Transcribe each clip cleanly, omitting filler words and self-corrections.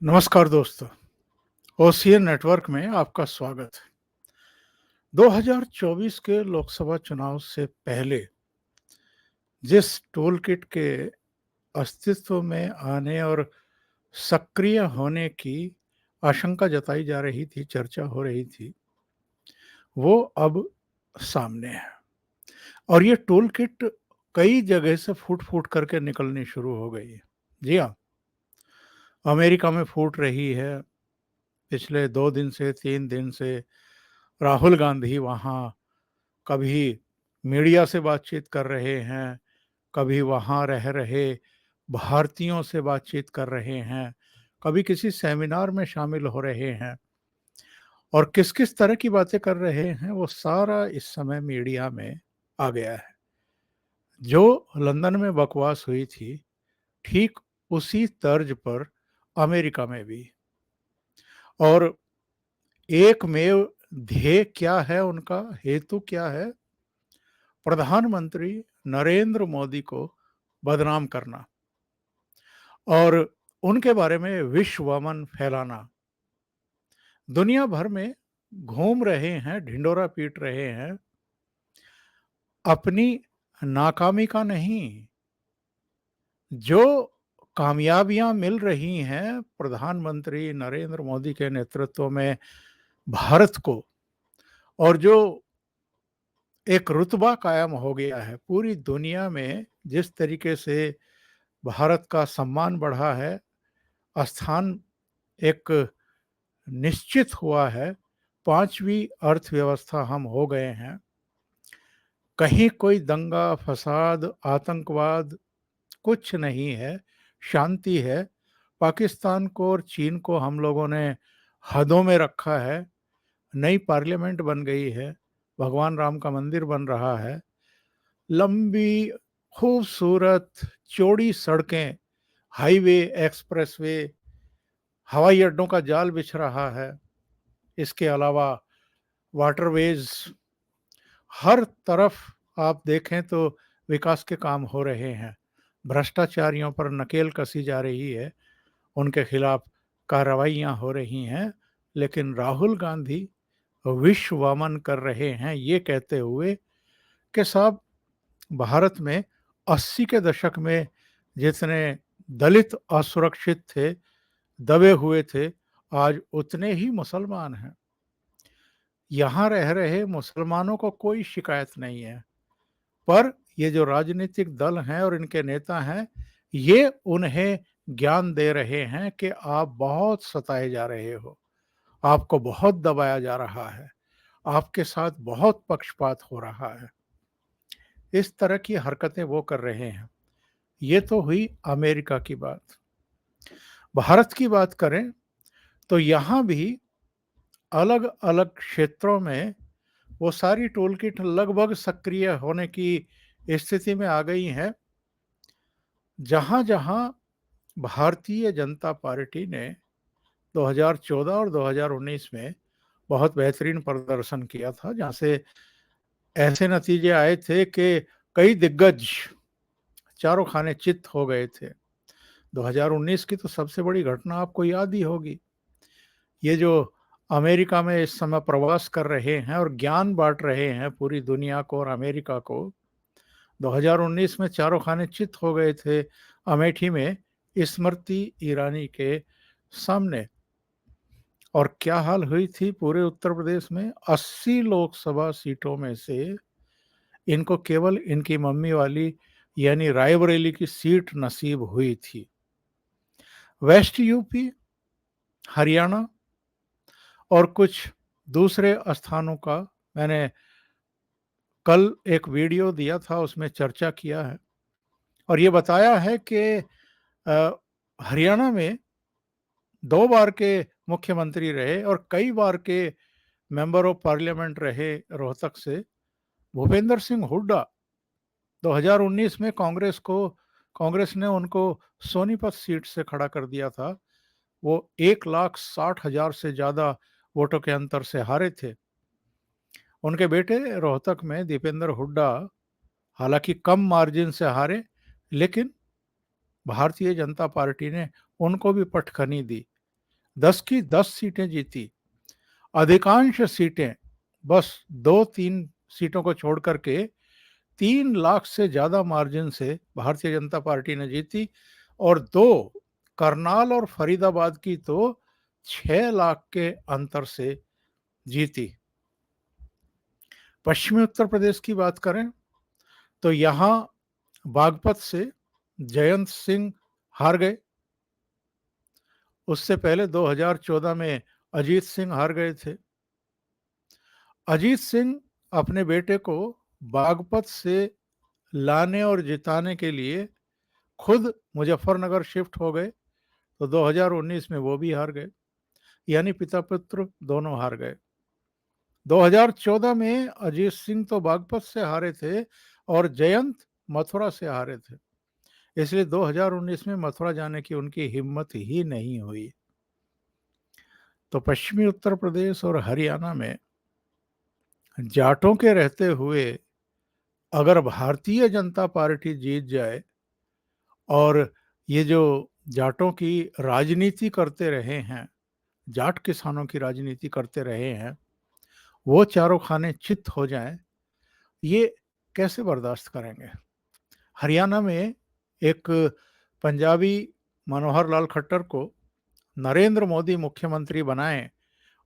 नमस्कार दोस्तों, ocean network में आपका स्वागत है। 2024 के लोकसभा चुनाव से पहले जिस टूल किट के अस्तित्व में आने और सक्रिय होने की आशंका जताई जा रही थी, चर्चा हो रही थी, वो अब सामने है। और ये टूल किट कई जगह से फूट-फूट करके निकलनी शुरू हो गई है। जी हाँ, अमेरिका में फूट रही है। पिछले 2 दिन से 3 दिन से राहुल गांधी वहाँ कभी मीडिया से बातचीत कर रहे हैं, कभी वहाँ रह रहे भारतीयों से बातचीत कर रहे हैं, कभी किसी सेमिनार में शामिल हो रहे हैं और किस-किस तरह की बातें कर रहे हैं, वो सारा इस समय मीडिया में आ गया है। जो लंदन में बकवास हुई थी, ठीक उसी तर्ज पर अमेरिका में भी। और एकमेव ध्येय क्या है उनका, हेतु क्या है? प्रधानमंत्री नरेंद्र मोदी को बदनाम करना और उनके बारे में विश्वमन फैलाना। दुनिया भर में घूम रहे हैं, ढिंढोरा पीट रहे हैं, अपनी नाकामी का नहीं, जो कामयाबियां मिल रही हैं प्रधानमंत्री नरेंद्र मोदी के नेतृत्व में भारत को, और जो एक रुतबा कायम हो गया है पूरी दुनिया में, जिस तरीके से भारत का सम्मान बढ़ा है, स्थान एक निश्चित हुआ है, 5वीं अर्थव्यवस्था हम हो गए हैं। कहीं कोई दंगा, फसाद, आतंकवाद कुछ नहीं है, शांति है। पाकिस्तान को और चीन को हम लोगों ने हदों में रखा है। नई पार्लियामेंट बन गई है, भगवान राम का मंदिर बन रहा है, लंबी, खूबसूरत, चौड़ी सड़कें, हाईवे, एक्सप्रेसवे, हवाई अड्डों का जाल बिछ रहा है। इसके अलावा वाटरवेज, हर तरफ आप देखें तो विकास के काम हो रहे हैं। भ्रष्टाचारियों पर नकेल कसी जा रही है, उनके खिलाफ कार्रवाइयाँ हो रही हैं, लेकिन राहुल गांधी विश्वमन कर रहे हैं ये कहते हुए कि साहब, भारत में 80 के दशक में जितने दलित असुरक्षित थे, दबे हुए थे, आज उतने ही मुसलमान हैं। यहाँ रह रहे मुसलमानों को कोई शिकायत नहीं है, पर ये जो राजनीतिक दल हैं और इनके नेता हैं, ये उन्हें ज्ञान दे रहे हैं कि आप बहुत सताए जा रहे हो, आपको बहुत दबाया जा रहा है, आपके साथ बहुत पक्षपात हो रहा है। इस तरह की हरकतें वो कर रहे हैं। ये तो हुई अमेरिका की बात। भारत की बात करें तो यहाँ भी अलग-अलग क्षेत्रों में वो सारी टूल किट लगभग सक्रिय होने की स्थिति में आ गई हैं। जहाँ-जहाँ भारतीय जनता पार्टी ने 2014 और 2019 में बहुत बेहतरीन प्रदर्शन किया था, जहाँ से ऐसे नतीजे आए थे कि कई दिग्गज चारों खाने चित्त हो गए थे। 2019 की तो सबसे बड़ी घटना आपको याद ही होगी। ये जो अमेरिका में इस समय प्रवास कर रहे हैं और ज्ञान बाँट रहे हैं पूरी दुनिया को और अमेरिका को, 2019 में चारों खाने चित्त हो गए थे अमेठी में स्मृति ईरानी के सामने। और क्या हाल हुई थी पूरे उत्तर प्रदेश में? 80 लोकसभा सीटों में से इनको केवल इनकी मम्मी वाली यानी रायबरेली की सीट नसीब हुई थी। वेस्ट यूपी, हरियाणा और कुछ दूसरे स्थानों का मैंने कल एक वीडियो दिया था, उसमें चर्चा किया है और ये बताया है कि हरियाणा में 2 बार के मुख्यमंत्री रहे और कई बार के मेंबर ऑफ पार्लियामेंट रहे रोहतक से भूपेंद्र सिंह हुड्डा। 2019 में कांग्रेस ने उनको सोनीपत सीट से खड़ा कर दिया था। वो 1,60,000 से ज़्यादा वोटों के अंतर से हारे थे। उनके बेटे रोहतक में दीपेंद्र हुड्डा हालांकि कम मार्जिन से हारे, लेकिन भारतीय जनता पार्टी ने उनको भी पटखनी दी। 10 की 10 सीटें जीती। अधिकांश सीटें बस 2-3 सीटों को छोड़ करके 3 लाख से ज़्यादा मार्जिन से भारतीय जनता पार्टी ने जीती और 2 करनाल और फरीदाबाद की तो 6 लाख के अंतर से जीती। पश्चिमी उत्तर प्रदेश की बात करें तो यहाँ बागपत से जयंत सिंह हार गए। उससे पहले 2014 में अजीत सिंह हार गए थे। अजीत सिंह अपने बेटे को बागपत से लाने और जिताने के लिए खुद मुजफ्फरनगर शिफ्ट हो गए, तो 2019 में वो भी हार गए, यानी पिता पुत्र दोनों हार गए। 2014 में अजीत सिंह तो बागपत से हारे थे और जयंत मथुरा से हारे थे, इसलिए 2019 में मथुरा जाने की उनकी हिम्मत ही नहीं हुई। तो पश्चिमी उत्तर प्रदेश और हरियाणा में जाटों के रहते हुए अगर भारतीय जनता पार्टी जीत जाए और ये जो जाटों की राजनीति करते रहे हैं, जाट किसानों की राजनीति करते रहे हैं, वो चारों खाने चित्त हो जाएं, ये कैसे बर्दाश्त करेंगे? हरियाणा में एक पंजाबी मनोहर लाल खट्टर को नरेंद्र मोदी मुख्यमंत्री बनाए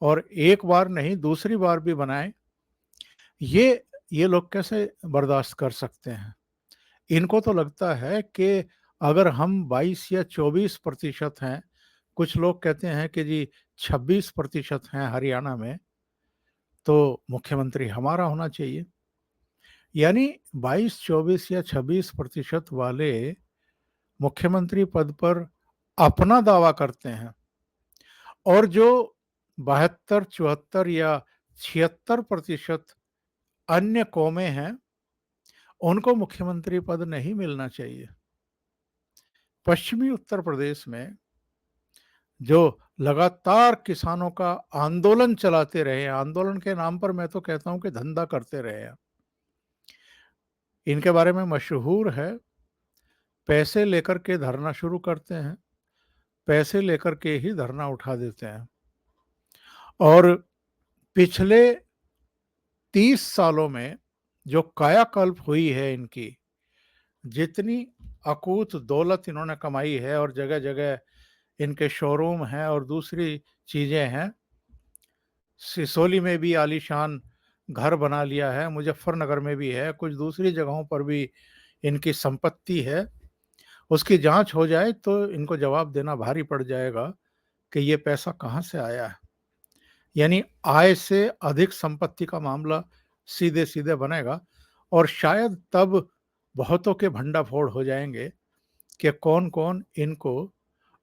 और एक बार नहीं दूसरी बार भी बनाए, ये लोग कैसे बर्दाश्त कर सकते हैं? इनको तो लगता है कि अगर हम 22 या 24% हैं, कुछ लोग कहते हैं कि जी 26% हैं हरियाणा में, तो मुख्यमंत्री हमारा होना चाहिए। यानी 22, 24 या 26% वाले मुख्यमंत्री पद पर अपना दावा करते हैं और जो 72, 74 या 76% अन्य कौमें हैं, उनको मुख्यमंत्री पद नहीं मिलना चाहिए। पश्चिमी उत्तर प्रदेश में जो लगातार किसानों का आंदोलन चलाते रहे हैं, आंदोलन के नाम पर मैं तो कहता हूं कि धंधा करते रहे हैं, इनके बारे में मशहूर है, पैसे लेकर के धरना शुरू करते हैं, पैसे लेकर के ही धरना उठा देते हैं। और पिछले 30 सालों में जो कायाकल्प हुई है इनकी, जितनी अकूत दौलत इन्होंने कमाई है और जगह जगह इनके शोरूम हैं और दूसरी चीज़ें हैं, सिसोली में भी आलीशान घर बना लिया है, मुजफ्फरनगर में भी है, कुछ दूसरी जगहों पर भी इनकी संपत्ति है। उसकी जांच हो जाए तो इनको जवाब देना भारी पड़ जाएगा कि ये पैसा कहाँ से आया है। यानी आय से अधिक संपत्ति का मामला सीधे सीधे बनेगा और शायद तब बहुतों के भंडाफोड़ हो जाएंगे कि कौन कौन इनको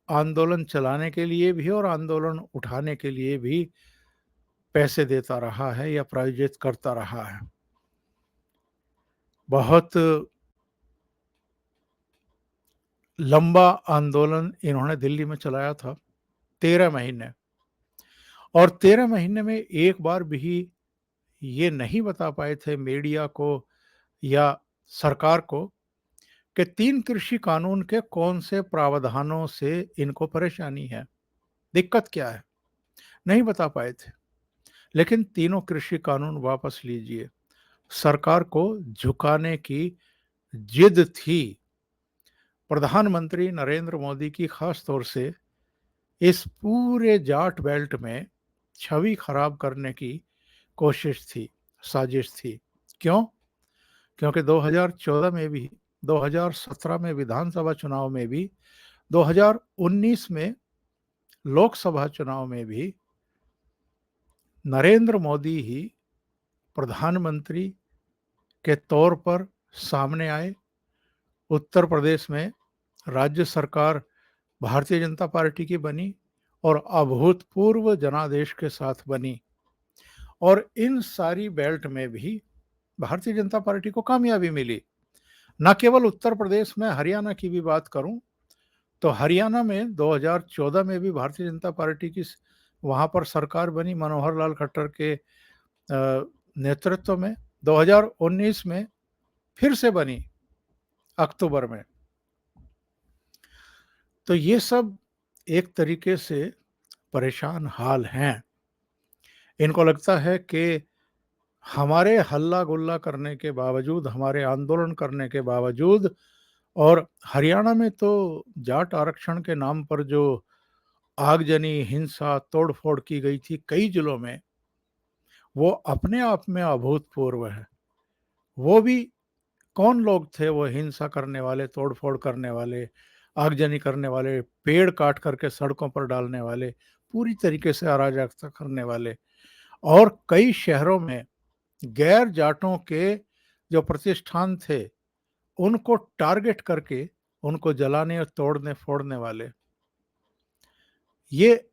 आंदोलन चलाने के लिए भी और आंदोलन उठाने के लिए भी पैसे देता रहा है या प्रायोजित करता रहा है। बहुत लंबा आंदोलन इन्होंने दिल्ली में चलाया था, 13 महीने, और 13 महीने में एक बार भी ये नहीं बता पाए थे मीडिया को या सरकार को कि 3 कृषि कानून के कौन से प्रावधानों से इनको परेशानी है, दिक्कत क्या है, नहीं बता पाए थे। लेकिन तीनों कृषि कानून वापस लीजिए, सरकार को झुकाने की जिद थी प्रधानमंत्री नरेंद्र मोदी की, खास तौर से इस पूरे जाट बेल्ट में छवि खराब करने की कोशिश थी, साजिश थी। क्यों? क्योंकि 2014 में भी, 2017 में विधानसभा चुनाव में भी, 2019 में लोकसभा चुनाव में भी नरेंद्र मोदी ही प्रधानमंत्री के तौर पर सामने आए। उत्तर प्रदेश में राज्य सरकार भारतीय जनता पार्टी की बनी और अभूतपूर्व जनादेश के साथ बनी, और इन सारी बेल्ट में भी भारतीय जनता पार्टी को कामयाबी मिली। न केवल उत्तर प्रदेश में, हरियाणा की भी बात करूं तो हरियाणा में 2014 में भी भारतीय जनता पार्टी की वहां पर सरकार बनी मनोहर लाल खट्टर के नेतृत्व में। 2019 में फिर से बनी अक्टूबर में। तो ये सब एक तरीके से परेशान हाल हैं। इनको लगता है कि हमारे हल्ला-गुल्ला करने के बावजूद, हमारे आंदोलन करने के बावजूद और हरियाणा में तो जाट आरक्षण के नाम पर जो आगजनी, हिंसा, तोड़-फोड़ की गई थी कई जिलों में, वो अपने आप में अभूतपूर्व है। वो भी कौन लोग थे वो हिंसा करने वाले, तोड़-फोड़ करने वाले, आगजनी करने वाले, पेड़ काट कर के सड़कों पर डालने वाले, पूरी तरीके से अराजकता करने वाले और कई शहरों में गैर जाटों के जो प्रतिष्ठान थे, उनको टारगेट करके उनको जलाने और तोड़ने फोड़ने वाले, ये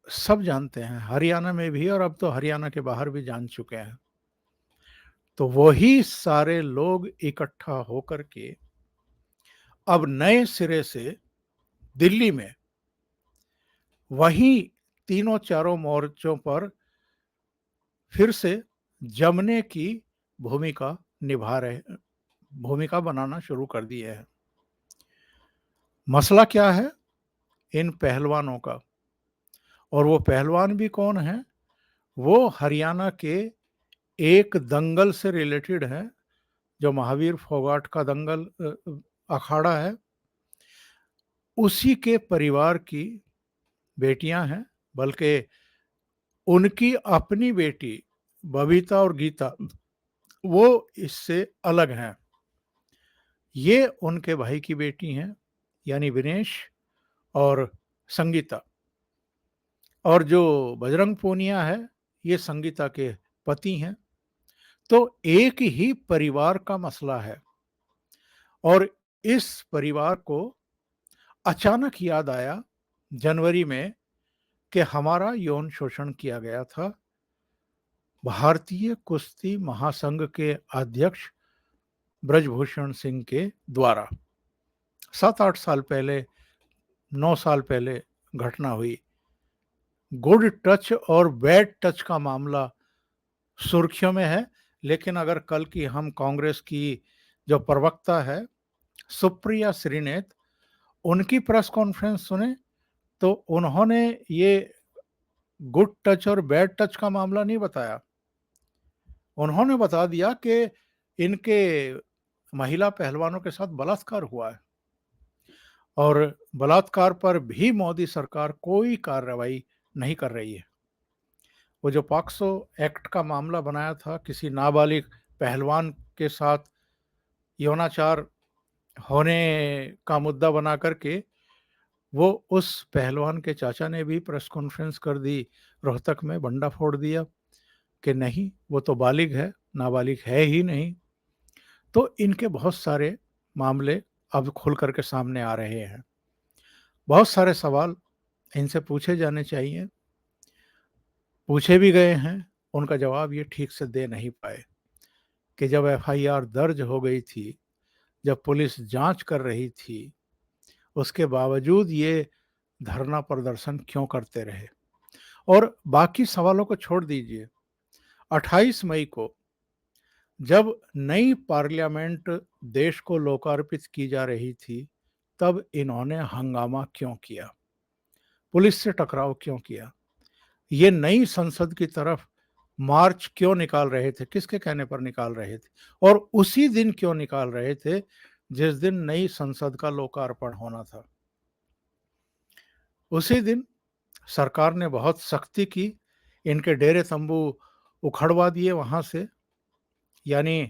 सब जानते हैं, हरियाणा में भी और अब तो हरियाणा के बाहर भी जान चुके हैं। तो वही सारे लोग इकट्ठा होकर के अब नए सिरे से दिल्ली में वही तीनों चारों मोर्चों पर फिर से जमने की भूमिका निभा रहे, भूमिका बनाना शुरू कर दिए हैं। मसला क्या है? इन पहलवानों का। और वो पहलवान भी कौन है? वो हरियाणा के एक दंगल से रिलेटेड है, जो महावीर फोगाट का दंगल अखाड़ा है। उसी के परिवार की बेटियां हैं, बल्कि उनकी अपनी बेटी बबीता और गीता वो इससे अलग हैं। ये उनके भाई की बेटी हैं, यानी विनेश और संगीता। और जो बजरंग पूनिया है, ये संगीता के पति हैं। तो एक ही परिवार का मसला है और इस परिवार को अचानक याद आया जनवरी में कि हमारा यौन शोषण किया गया था भारतीय कुश्ती महासंघ के अध्यक्ष ब्रजभूषण सिंह के द्वारा। 7-8 साल पहले, 9 साल पहले घटना हुई। गुड टच और बैड टच का मामला सुर्खियों में है, लेकिन अगर कल की हम कांग्रेस की जो प्रवक्ता है सुप्रिया श्रीनेत, उनकी प्रेस कॉन्फ्रेंस सुने तो उन्होंने ये गुड टच और बैड टच का मामला नहीं बताया। उन्होंने बता दिया कि इनके महिला पहलवानों के साथ बलात्कार हुआ है और बलात्कार पर भी मोदी सरकार कोई कार्रवाई नहीं कर रही है। वो जो पॉक्सो एक्ट का मामला बनाया था किसी नाबालिग पहलवान के साथ यौनाचार होने का मुद्दा बना करके, वो उस पहलवान के चाचा ने भी प्रेस कॉन्फ्रेंस कर दी, रोहतक में बंडा फोड़ दिया कि नहीं वो तो बालिग है, नाबालिग है ही नहीं। तो इनके बहुत सारे मामले अब खुल करके सामने आ रहे हैं। बहुत सारे सवाल इनसे पूछे जाने चाहिए, पूछे भी गए हैं, उनका जवाब ये ठीक से दे नहीं पाए कि जब एफआईआर दर्ज हो गई थी, जब पुलिस जांच कर रही थी, उसके बावजूद ये धरना प्रदर्शन क्यों करते रहे। और बाकी सवालों को छोड़ दीजिए, 28 मई को जब नई पार्लियामेंट देश को लोकार्पित की जा रही थी, तब इन्होंने हंगामा क्यों किया, पुलिस से टकराव क्यों किया, ये नई संसद की तरफ मार्च क्यों निकाल रहे थे, किसके कहने पर निकाल रहे थे, और उसी दिन क्यों निकाल रहे थे जिस दिन नई संसद का लोकार्पण होना था। उसी दिन सरकार ने बहुत सख्ती की, इनके डेरे तंबू उखड़वा दिए वहां से, यानी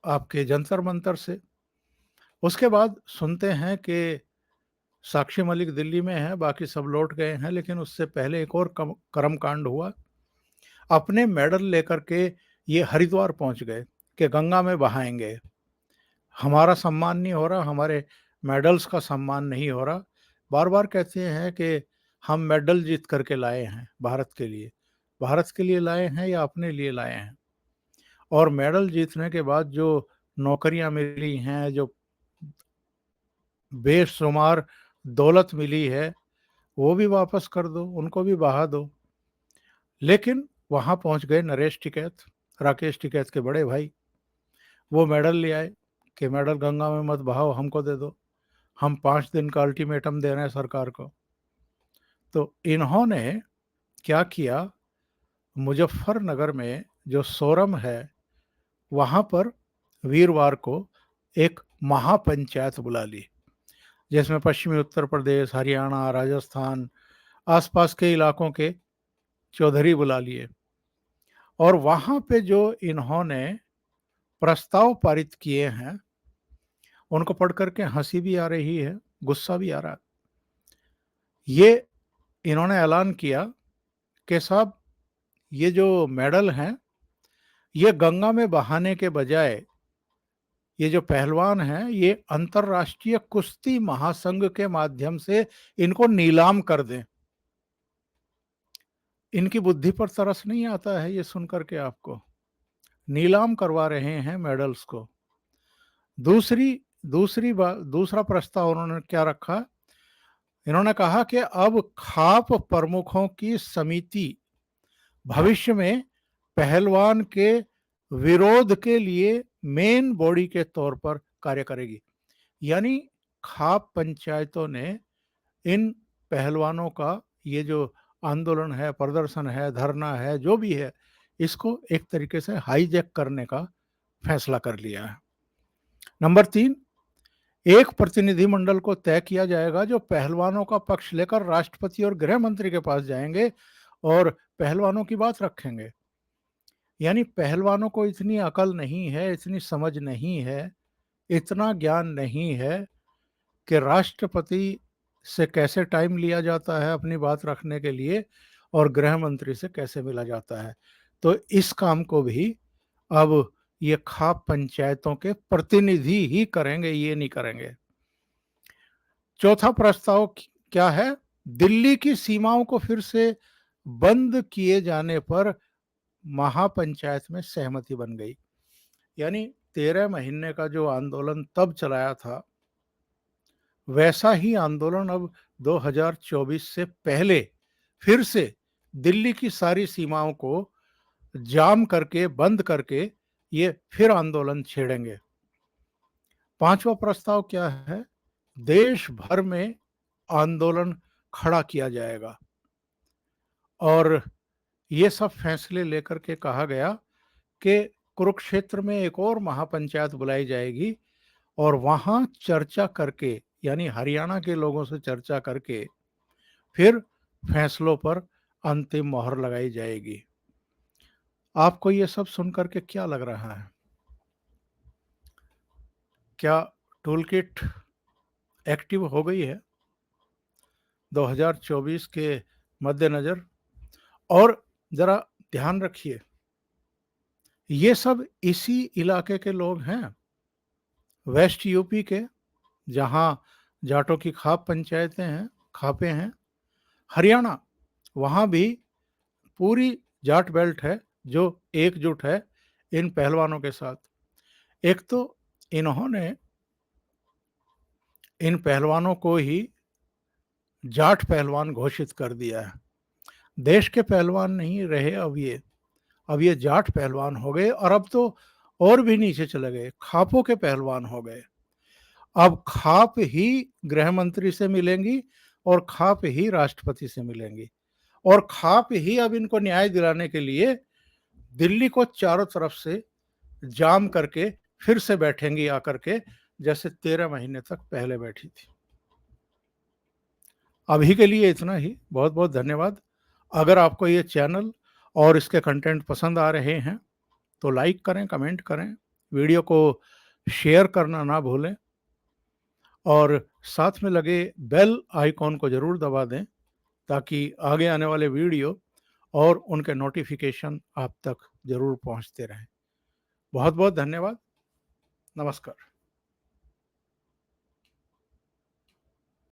आपके जंतर मंतर से। उसके बाद सुनते हैं कि साक्षी मलिक दिल्ली में है, बाकी सब लौट गए हैं, लेकिन उससे पहले एक और कर्मकांड हुआ। अपने मेडल लेकर के ये हरिद्वार पहुंच गए कि गंगा में बहाएंगे, हमारा सम्मान नहीं हो रहा, हमारे मेडल्स का सम्मान नहीं हो रहा। बार बार कहते हैं कि हम मेडल जीत करके लाए हैं भारत के लिए, भारत के लिए लाए हैं या अपने लिए लाए हैं। और मेडल जीतने के बाद जो नौकरियां मिली हैं, जो बेशुमार दौलत मिली है, वो भी वापस कर दो, उनको भी बहा दो। लेकिन वहां पहुंच गए नरेश टिकैत, राकेश टिकैत के बड़े भाई। वो मेडल ले आए कि मेडल गंगा में मत बहाओ, हमको दे दो, हम 5 दिन का अल्टीमेटम दे रहे हैं सरकार को। तो इन्होंने क्या किया, मुजफ्फरनगर में जो सोरम है वहाँ पर वीरवार को एक महापंचायत बुला ली, जिसमें पश्चिमी उत्तर प्रदेश, हरियाणा, राजस्थान, आसपास के इलाकों के चौधरी बुला लिए। और वहाँ पे जो इन्होंने प्रस्ताव पारित किए हैं उनको पढ़ करके हंसी भी आ रही है, गुस्सा भी आ रहा है। ये इन्होंने ऐलान किया कि साहब ये जो मेडल हैं ये गंगा में बहाने के बजाय ये जो पहलवान हैं ये अंतर्राष्ट्रीय कुश्ती महासंघ के माध्यम से इनको नीलाम कर दें। इनकी बुद्धि पर तरस नहीं आता है ये सुनकर के आपको? नीलाम करवा रहे हैं मेडल्स को। दूसरा प्रस्ताव उन्होंने क्या रखा, इन्होंने कहा कि अब खाप प्रमुखों की समिति भविष्य में पहलवान के विरोध के लिए मेन बॉडी के तौर पर कार्य करेगी। यानी खाप पंचायतों ने इन पहलवानों का ये जो आंदोलन है, प्रदर्शन है, धरना है, जो भी है, इसको एक तरीके से हाईजैक करने का फैसला कर लिया है। नंबर 3, एक प्रतिनिधिमंडल को तय किया जाएगा जो पहलवानों का पक्ष लेकर राष्ट्रपति और गृह मंत्री के पास जाएंगे और पहलवानों की बात रखेंगे। यानी पहलवानों को इतनी अकल नहीं है, इतनी समझ नहीं है, इतना ज्ञान नहीं है कि राष्ट्रपति से कैसे टाइम लिया जाता है अपनी बात रखने के लिए और गृह मंत्री से कैसे मिला जाता है। तो इस काम को भी अब ये खाप पंचायतों के प्रतिनिधि ही करेंगे, ये नहीं करेंगे। चौथा प्रस्ताव क्या है, दिल्ली की सीमाओं को फिर से बंद किए जाने पर महापंचायत में सहमति बन गई। यानी 13 महीने का जो आंदोलन तब चलाया था वैसा ही आंदोलन अब 2024 से पहले फिर से दिल्ली की सारी सीमाओं को जाम करके, बंद करके ये फिर आंदोलन छेड़ेंगे। पांचवा प्रस्ताव क्या है, देश भर में आंदोलन खड़ा किया जाएगा और ये सब फैसले लेकर के कहा गया कि कुरुक्षेत्र में एक और महापंचायत बुलाई जाएगी और वहां चर्चा करके, यानी हरियाणा के लोगों से चर्चा करके फिर फैसलों पर अंतिम मोहर लगाई जाएगी। आपको ये सब सुनकर के क्या लग रहा है? क्या टूल किट एक्टिव हो गई है 2024 के मद्देनजर? और जरा ध्यान रखिए, ये सब इसी इलाके के लोग हैं, वेस्ट यूपी के, जहां जाटों की खाप पंचायतें हैं, खापें हैं। हरियाणा, वहां भी पूरी जाट बेल्ट है जो एकजुट है इन पहलवानों के साथ। एक तो इन्होंने इन पहलवानों को ही जाट पहलवान घोषित कर दिया है। देश के पहलवान नहीं रहे अब ये जाट पहलवान हो गए और अब तो और भी नीचे चले गए, खापों के पहलवान हो गए। अब खाप ही गृह मंत्री से मिलेंगी और खाप ही राष्ट्रपति से मिलेंगी और खाप ही अब इनको न्याय दिलाने के लिए दिल्ली को चारों तरफ से जाम करके फिर से बैठेंगी आकर के, जैसे 13 महीने तक पहले बैठी थी। अभी के लिए इतना ही। बहुत बहुत धन्यवाद। अगर आपको ये चैनल और इसके कंटेंट पसंद आ रहे हैं तो लाइक करें, कमेंट करें, वीडियो को शेयर करना ना भूलें और साथ में लगे बेल आइकॉन को ज़रूर दबा दें ताकि आगे आने वाले वीडियो और उनके नोटिफिकेशन आप तक ज़रूर पहुंचते रहें। बहुत बहुत धन्यवाद। नमस्कार।